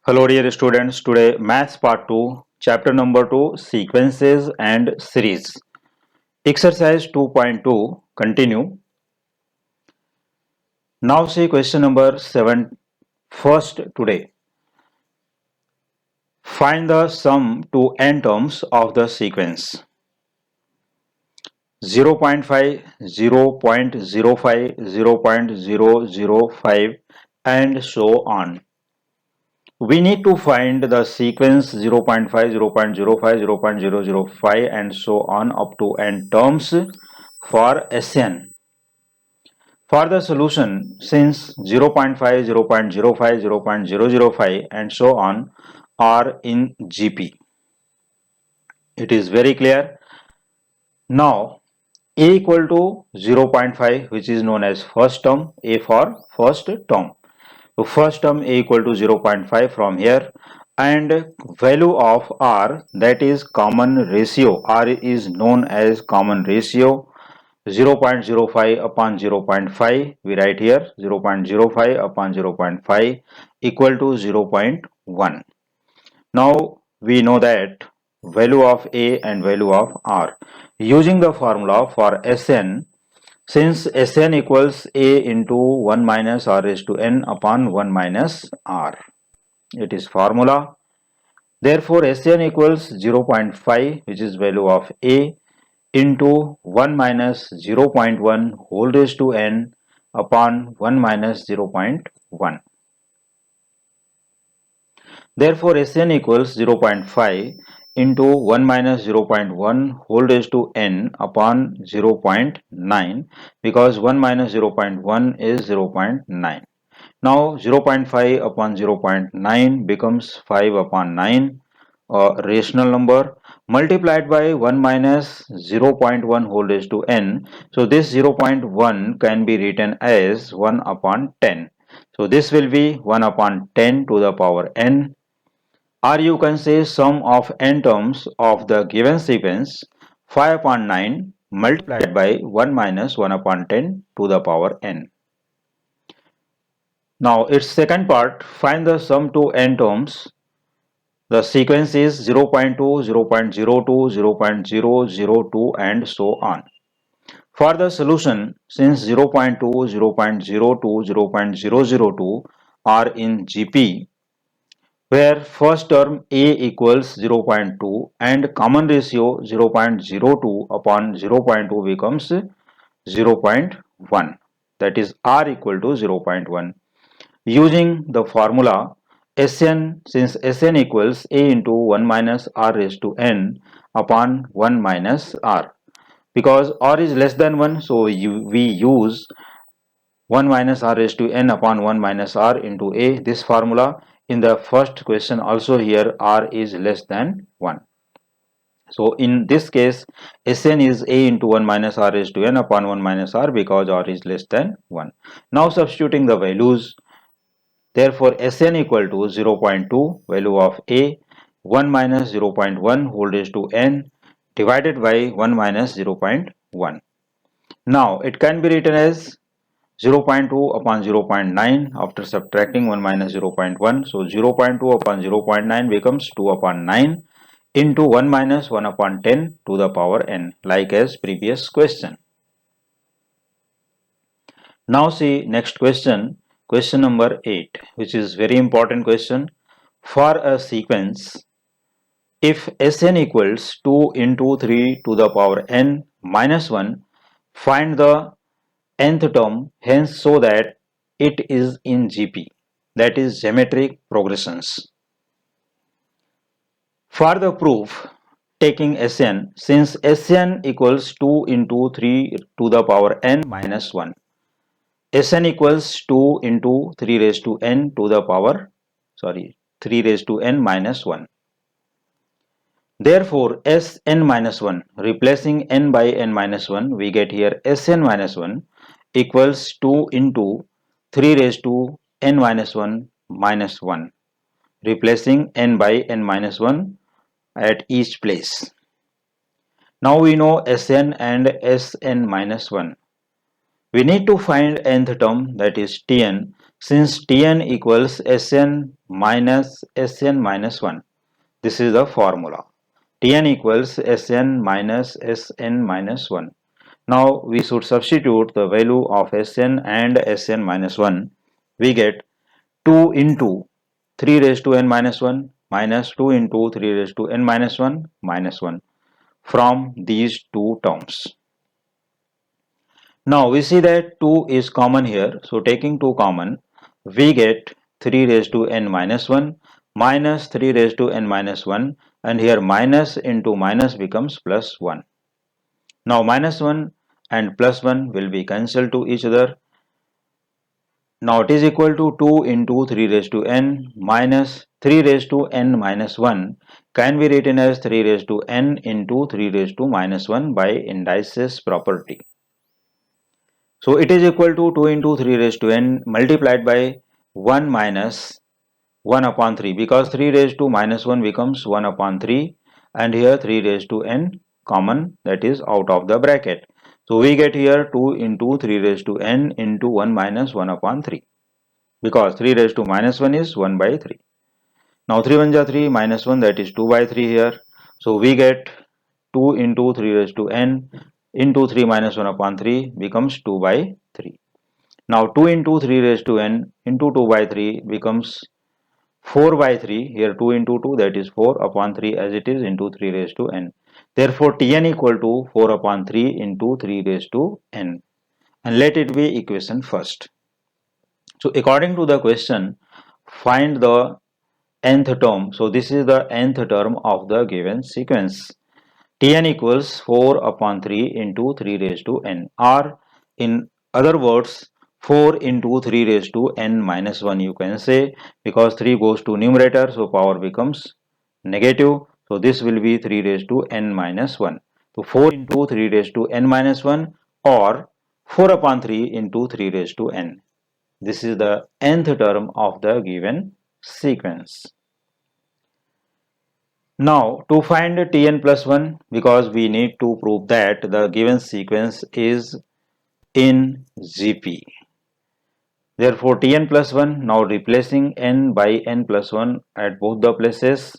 Hello dear students, today Maths Part 2, Chapter number 2, Sequences and Series. Exercise 2.2, continue. Now see question number 7 first today. Find the sum to n terms of the sequence. 0.5, 0.05, 0.005 and so on. We need to find the sequence 0.5, 0.05, 0.005 and so on up to n terms for Sn. For the solution, since 0.5, 0.05, 0.005 and so on are in GP, it is very clear. Now, A equal to 0.5, which is known as first term, A for first term. So first term A equal to 0.5 from here, and value of R, that is common ratio. R is known as common ratio. 0.05 upon 0.5, we write here 0.05 upon 0.5 equal to 0.1. Now we know that value of A and value of R. Using the formula for Sn, since Sn equals A into 1 minus R raised to n upon 1 minus R. It is formula. Therefore, Sn equals 0.5, which is value of A, into 1 minus 0.1 whole raised to n upon 1 minus 0.1. Therefore, Sn equals 0.5 into 1 minus 0.1 whole raised to n upon 0.9, because 1 minus 0.1 is 0.9. Now 0.5 upon 0.9 becomes 5 upon 9, a rational number, multiplied by 1 minus 0.1 whole raised to n. So this 0.1 can be written as 1 upon 10. So this will be 1 upon 10 to the power n, or you can say sum of n terms of the given sequence 5 upon 9 multiplied by 1 minus 1 upon 10 to the power n. Now its second part, find the sum to n terms. The sequence is 0.2, 0.02, 0.002 and so on. For the solution, since 0.2, 0.02, 0.002 are in GP, where first term A equals 0.2 and common ratio 0.02 upon 0.2 becomes 0.1, that is R equal to 0.1. Using the formula Sn, since Sn equals A into 1 minus R raised to n upon 1 minus R, because R is less than 1, so we use 1 minus R raised to n upon 1 minus R into A, this formula. In the first question also here R is less than 1. So in this case Sn is A into 1 minus R raised to n upon 1 minus R, because R is less than 1. Now substituting the values, therefore Sn equal to 0.2 value of A, 1 minus 0.1 whole raised to n divided by 1 minus 0.1. Now it can be written as 0.2 upon 0.9 after subtracting 1 minus 0.1. So 0.2 upon 0.9 becomes 2 upon 9 into 1 minus 1 upon 10 to the power n, like as previous question. Now see next question, question number 8, which is very important question. For a sequence, if Sn equals 2 into 3 to the power n minus 1, find the nth term, hence so that it is in GP, that is geometric progressions. For the proof, taking Sn, since Sn equals 2 into 3 to the power n minus 1, Sn equals 2 into 3 raised to n to the power, 3 raised to n minus 1. Therefore, Sn minus 1, replacing n by n minus 1, we get here Sn minus 1 equals 2 into 3 raised to n minus 1 minus 1, replacing n by n minus 1 at each place. Now we know Sn and Sn minus 1. We need to find nth term, that is Tn. Since Tn equals Sn minus Sn minus 1. This is the formula. Tn equals Sn minus Sn minus 1. Now we should substitute the value of Sn and Sn minus 1. We get 2 into 3 raised to n minus 1 minus 2 into 3 raised to n minus 1 minus 1 from these two terms. Now we see that 2 is common here. So taking 2 common, we get 3 raised to n minus 1 minus 3 raised to n minus 1, and here minus into minus becomes plus 1. Now minus 1 and plus 1 will be cancelled to each other. Now it is equal to 2 into 3 raised to n minus 3 raised to n minus 1 can be written as 3 raised to n into 3 raised to minus 1 by indices property. So it is equal to 2 into 3 raised to n multiplied by 1 minus 1 upon 3, because 3 raised to minus 1 becomes 1 upon 3, and here 3 raised to n common, that is out of the bracket. So we get here 2 into 3 raised to n into 1 minus 1 upon 3, because 3 raised to minus 1 is 1 by 3. Now 3 1 ja 3 minus 1, that is 2 by 3 here. So we get 2 into 3 raised to n into 3 minus 1 upon 3 becomes 2 by 3. Now 2 into 3 raised to n into 2 by 3 becomes 4 by 3. Here 2 into 2, that is 4 upon 3 as it is into 3 raised to n. Therefore Tn equal to 4 upon 3 into 3 raised to n. And let it be equation first. So according to the question, find the nth term. So this is the nth term of the given sequence. Tn equals 4 upon 3 into 3 raised to n, or in other words 4 into 3 raised to n minus 1 you can say, because 3 goes to numerator, so power becomes negative. So this will be 3 raised to n minus 1. So 4 into 3 raised to n minus 1, or 4 upon 3 into 3 raised to n. This is the nth term of the given sequence. Now to find Tn plus 1, because we need to prove that the given sequence is in GP. Therefore Tn plus 1, now replacing n by n plus 1 at both the places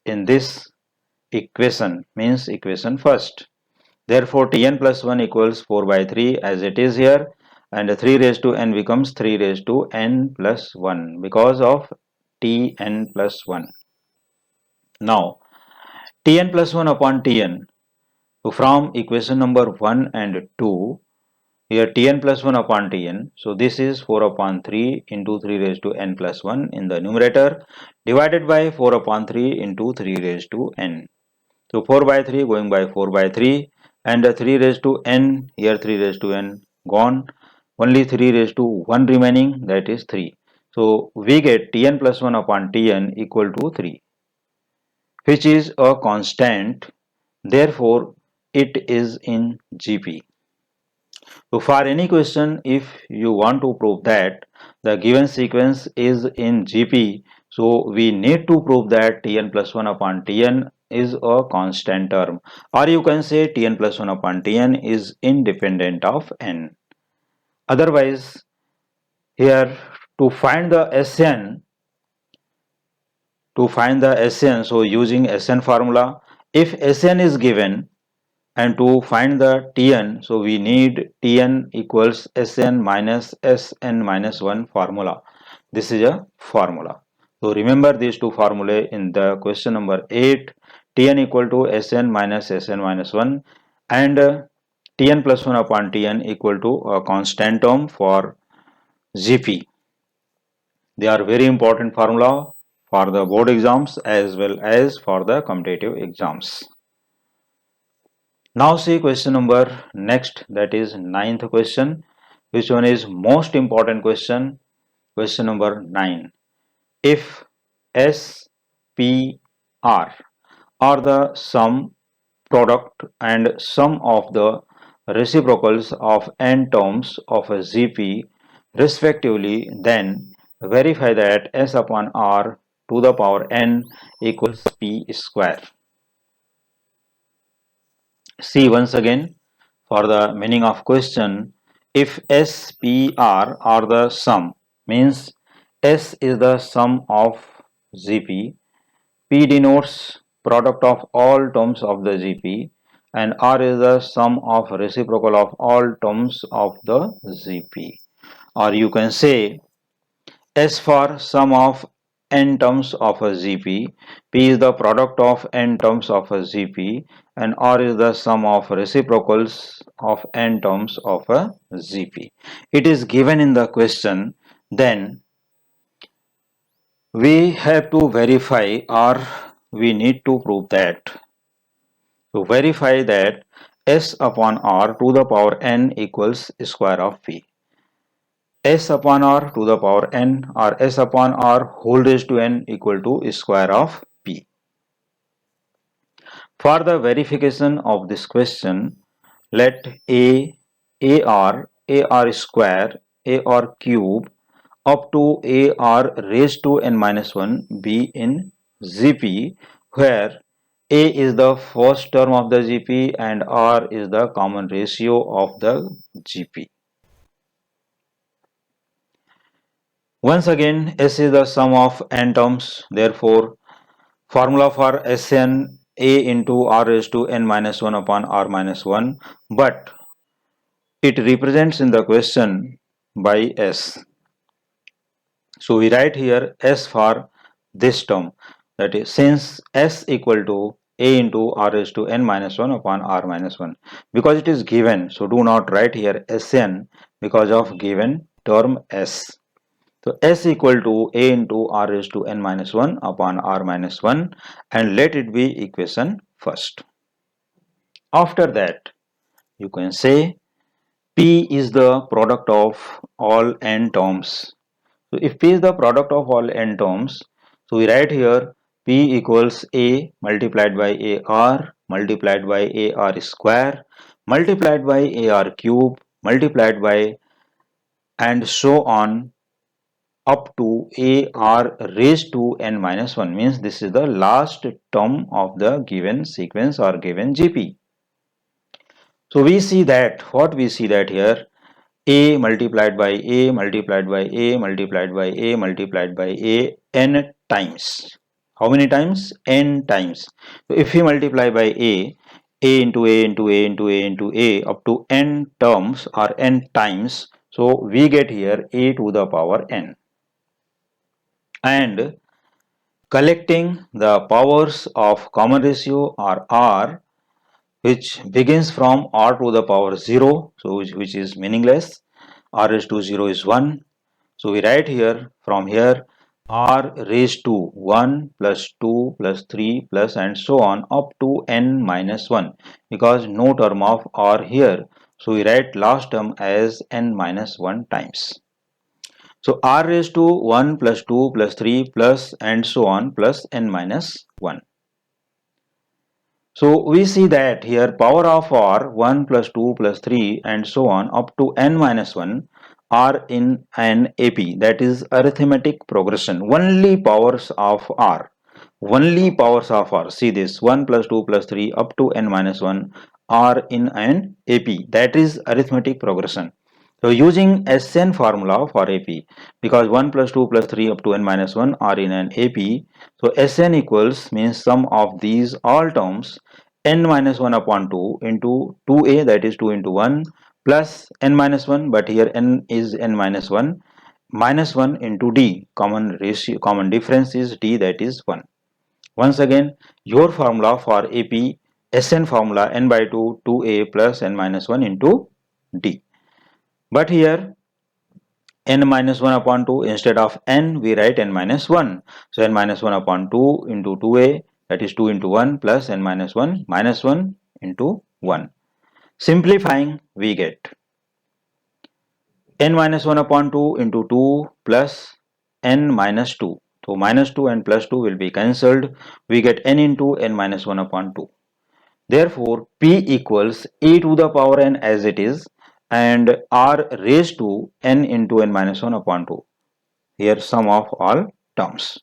in this equation, means equation first. Therefore Tn plus 1 equals 4 by 3 as it is here, and 3 raised to n becomes 3 raised to n plus 1 because of Tn plus 1. Now Tn plus 1 upon Tn. So from equation number 1 and 2, here Tn plus 1 upon Tn. So this is 4 upon 3 into 3 raised to n plus 1 in the numerator, divided by 4 upon 3 into 3 raised to n. So 4 by 3 going by 4 by 3, and 3 raised to n, here 3 raised to n gone, only 3 raised to 1 remaining, that is 3. So we get Tn plus 1 upon Tn equal to 3, which is a constant, therefore it is in GP. So for any question, if you want to prove that the given sequence is in GP, so we need to prove that Tn plus 1 upon Tn is a constant term, or you can say Tn plus 1 upon Tn is independent of n. Otherwise, here to find the Sn, so using Sn formula, if Sn is given, and to find the Tn, so we need Tn equals Sn minus Sn minus 1 formula. This is a formula. So remember these two formulae in the question number 8. Tn equal to Sn minus Sn minus 1, and Tn plus 1 upon Tn equal to a constant term for GP. They are very important formula for the board exams as well as for the competitive exams. Now see question number next, that is ninth question. Which one is most important question? Question number 9. If S, P, R are the sum, product and sum of the reciprocals of n terms of a GP respectively, then verify that S upon R to the power n equals P square. See once again for the meaning of question. If S, P, R are the sum, means S is the sum of GP, P denotes product of all terms of the GP, and R is the sum of reciprocal of all terms of the GP. Or you can say S for sum of n terms of a GP, P is the product of n terms of a GP, and R is the sum of reciprocals of n terms of a GP. It is given in the question, then we have to verify or we need to prove that. To verify that S upon R to the power n equals square of P. S upon R to the power n or S upon R whole raised to n equal to square of P. For the verification of this question, let AR square, AR cube up to AR raised to n minus 1 be in GP, where A is the first term of the GP and R is the common ratio of the GP. Once again, S is the sum of n terms. Therefore, formula for Sn A into R raised to n minus 1 upon R minus 1, but it represents in the question by S. So we write here S for this term, that is, since S equal to A into R raised to n minus 1 upon R minus 1, because it is given, so do not write here Sn because of given term S. So S equal to A into R raised to n minus 1 upon R minus 1, and let it be equation first. After that, you can say P is the product of all n terms. So if P is the product of all n terms, so we write here P equals A multiplied by AR multiplied by AR square multiplied by AR cube multiplied by and so on up to AR raised to n minus 1, means this is the last term of the given sequence or given GP. So we see that, what we see that here, A multiplied by A multiplied by A multiplied by A multiplied by A n times. How many times? N times. So if we multiply by A into A into A into A into A up to n terms or n times, so we get here A to the power n. And collecting the powers of common ratio or R, which begins from R to the power 0, so which is meaningless. R raised to 0 is 1. So we write here, from here, R raised to 1 plus 2 plus 3 plus and so on up to n minus 1, because no term of R here. So we write last term as n minus 1 times. So R raised to 1 plus 2 plus 3 plus and so on plus n minus 1. So we see that here power of R 1 plus 2 plus 3 and so on up to n minus 1 are in an AP, that is arithmetic progression. Only powers of R. Only powers of R. See this 1 plus 2 plus 3 up to n minus 1 are in an AP, that is arithmetic progression. So using Sn formula for AP, because 1 plus 2 plus 3 up to n minus 1 are in an AP, so Sn equals means sum of these all terms n minus 1 upon 2 into 2a, that is 2 into 1 plus n minus 1, but here n is n minus 1 minus 1 into d, common ratio, common difference is d, that is 1. Once again, your formula for AP Sn formula n by 2 2a plus n minus 1 into d. But here n minus 1 upon 2, instead of n we write n minus 1. So n minus 1 upon 2 into 2a, that is 2 into 1 plus n minus 1 into 1. Simplifying, we get n minus 1 upon 2 into 2 plus n minus 2. So minus 2 and plus 2 will be cancelled. We get n into n minus 1 upon 2. Therefore, P equals e to the power n as it is, and R raised to n into n minus 1 upon 2. Here sum of all terms.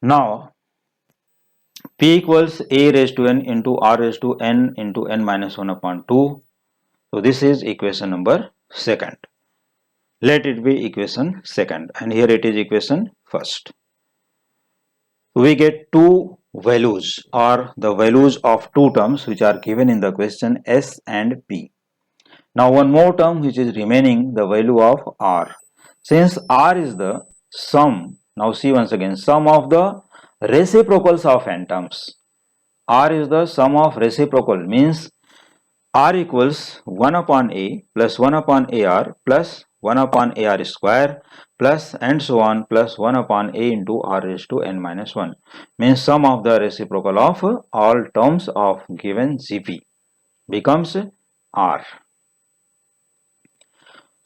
Now, P equals a raised to n into R raised to n into n minus 1 upon 2. So this is equation number 2. Let it be equation second, and here it is equation first. We get two values or the values of two terms which are given in the question S and P. Now one more term which is remaining, the value of R. Since R is the sum, now see once again, sum of the reciprocals of n terms. R is the sum of reciprocal, means R equals 1 upon A plus 1 upon AR plus 1 upon AR square plus and so on plus 1 upon A into R raised to n minus 1, means sum of the reciprocal of all terms of given GP becomes R.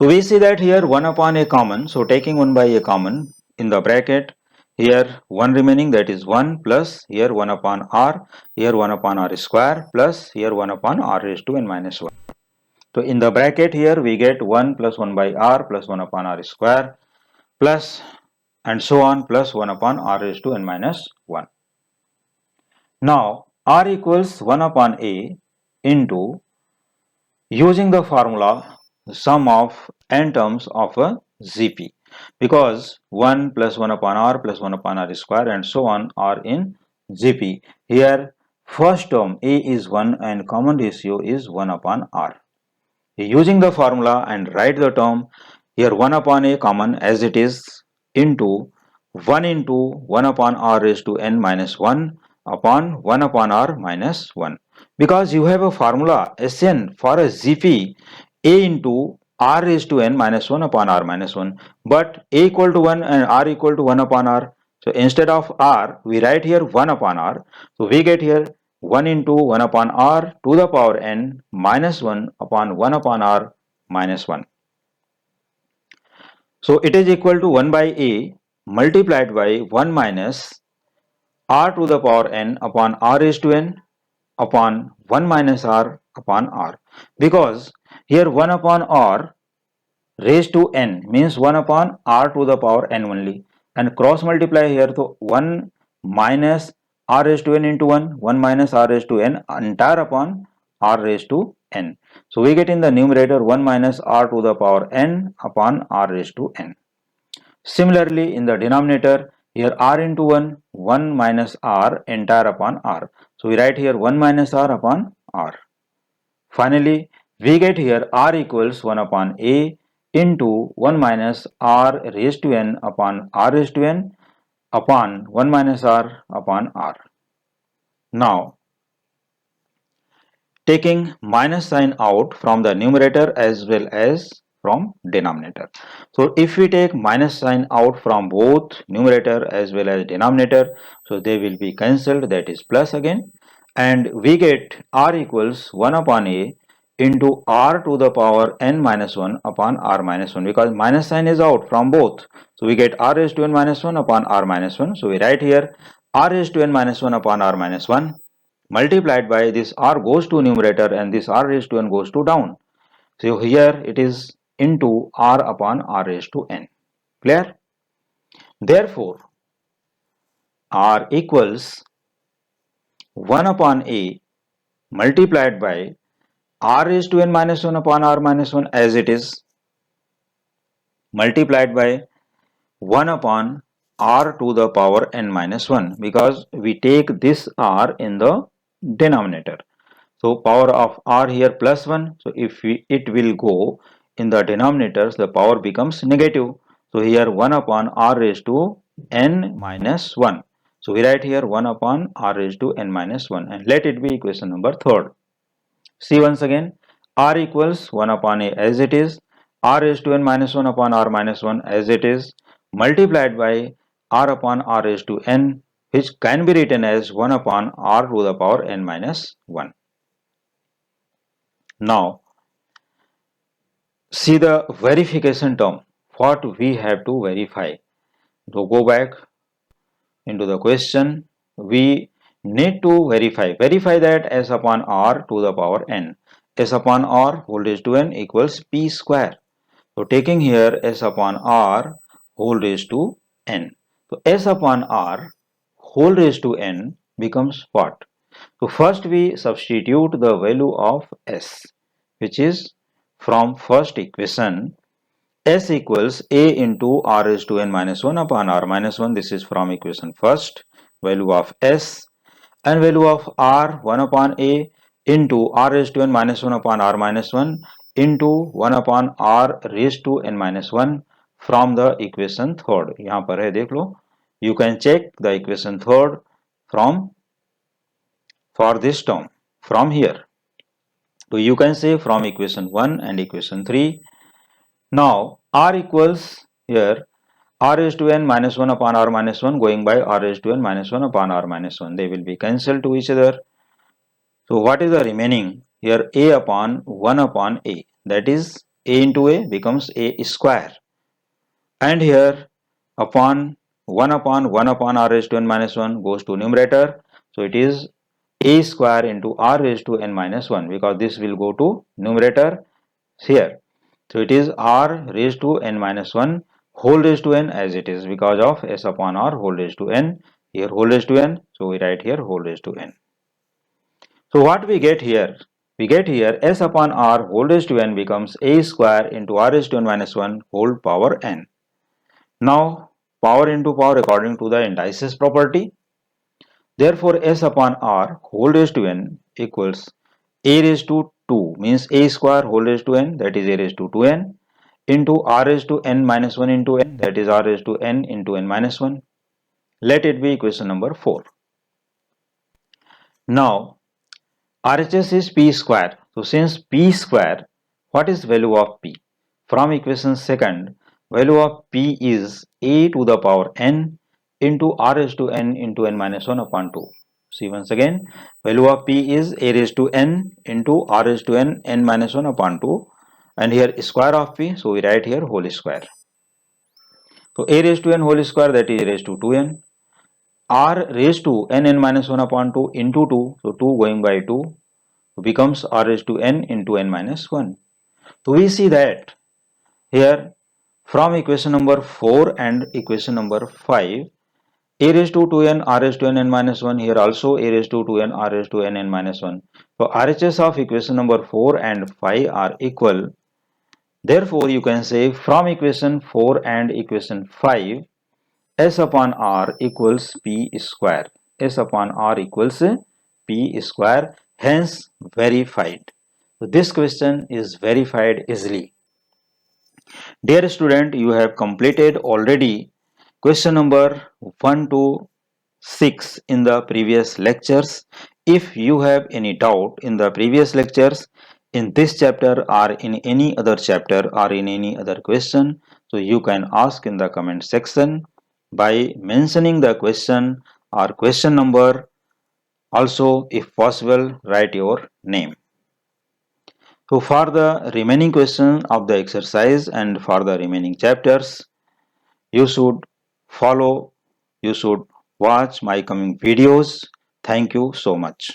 So we see that here 1 upon a common, so taking 1 by a common in the bracket, here 1 remaining, that is 1 plus here 1 upon R, here 1 upon R square plus here 1 upon R raised to n minus 1. So in the bracket here we get 1 plus 1 by R plus 1 upon R square plus and so on plus 1 upon R raised to n minus 1. Now R equals 1 upon A into, using the formula, sum of n terms of a GP, because 1 plus 1 upon R plus 1 upon R square and so on are in GP. Here first term A is 1 and common ratio is 1 upon R. Using the formula and write the term, here 1 upon A common as it is into 1 into 1 upon R raised to n minus 1 upon 1 upon R minus 1. Because you have a formula Sn for a GP A into R raised to n minus 1 upon R minus 1, but A equal to 1 and R equal to 1 upon R. So instead of R we write here 1 upon R. So we get here 1 into 1 upon R to the power n minus 1 upon 1 upon R minus 1. So it is equal to 1 by A multiplied by 1 minus R to the power n upon R raised to n upon 1 minus R upon R, because here 1 upon R raised to n means 1 upon R to the power n only, and cross multiply here, so 1 minus R raised to n into 1 minus R raised to n entire upon R raised to n. So we get in the numerator 1 minus R to the power n upon R raised to n. Similarly in the denominator, here R into 1 minus R entire upon R. So we write here 1 minus R upon R. Finally we get here R equals 1 upon A into 1 minus R raised to n upon R raised to n upon 1 minus R upon R. Now taking minus sign out from the numerator as well as from denominator. So if we take minus sign out from both numerator as well as denominator, so they will be cancelled, that is plus again, and we get R equals 1 upon A into R to the power n minus 1 upon R minus 1, because minus sign is out from both. So we get R raised to n minus 1 upon R minus 1. So we write here R raised to n minus 1 upon R minus 1 multiplied by this R goes to numerator and this R raised to n goes to down. So here it is into R upon R raised to n. Clear? Therefore R equals 1 upon A multiplied by R raised to n minus 1 upon R minus 1 as it is, multiplied by 1 upon R to the power n minus 1, because we take this R in the denominator. So power of R here plus 1. So if it will go in the denominators, the power becomes negative. So here 1 upon R raised to n minus 1. So we write here 1 upon R raised to n minus 1, and let it be equation number third. See once again, R equals 1 upon A as it is, R raised to n minus 1 upon R minus 1 as it is, multiplied by R upon R raised to n, which can be written as 1 upon R to the power n minus 1. Now see the verification term, what we have to verify. So go back into the question, we need to verify that S upon R to the power n, S upon R whole raised to n equals P square. So taking here S upon R whole raised to n. So S upon R whole raised to n becomes what? So first we substitute the value of S, which is from first equation S equals A into R raised to n minus 1 upon R minus 1. This is from equation first. Value of S and value of R 1 upon A into R raised to n minus 1 upon R minus 1 into 1 upon R raised to n minus 1 from the equation third. यहाँ पर है देख लो. You can check the equation third from for this term from here. So you can say from equation 1 and equation 3. Now R equals here R raised to n minus 1 upon R minus 1 going by R raised to n minus 1 upon R minus 1. They will be cancelled to each other. So what is the remaining? Here A upon 1 upon A, that is A into A becomes A square, and here upon 1 upon R raised to n minus 1 goes to numerator. So it is A square into R raised to n minus 1 because this will go to numerator here. So it is R raised to n minus 1 whole raised to n as it is because of S upon R whole raised to n. Here whole raised to n. So we write here whole raised to n. So what we get here? We get here S upon R whole raised to n becomes A square into R raised to n minus 1 whole power n. Now power into power according to the indices property. Therefore S upon R whole raised to n equals A raised to 2 means A square whole raised to n, that is A raised to 2n, into R raised to n minus 1 into n, that is R raised to n into n minus 1. Let it be equation number 4. Now RHS is P square. So since P square, what is value of P? From equation second, value of P is A to the power n into R raised to n into n minus 1 upon 2. See once again, value of P is A raised to n into R raised to n minus 1 upon 2, and here square of P, so we write here whole square. So A raised to n whole square, that is A raised to 2n. R raised to n minus 1 upon 2 into 2, so 2 going by 2 becomes R raised to n into n minus 1. So we see that here from equation number 4 and equation number 5, A raised to 2n R raised to n minus 1, here also A raised to 2n R raised to n minus 1. So RHS of equation number 4 and 5 are equal. Therefore you can say from equation 4 and equation 5, S upon R equals P square. S upon R equals P square, hence verified. So this question is verified easily. Dear student, you have completed already question number 1 to 6 in the previous lectures. If you have any doubt in the previous lectures, in this chapter or in any other chapter or in any other question, so you can ask in the comment section by mentioning the question or question number. Also, if possible, write your name. So for the remaining question of the exercise and for the remaining chapters, you should follow, you should watch my coming videos. Thank you so much.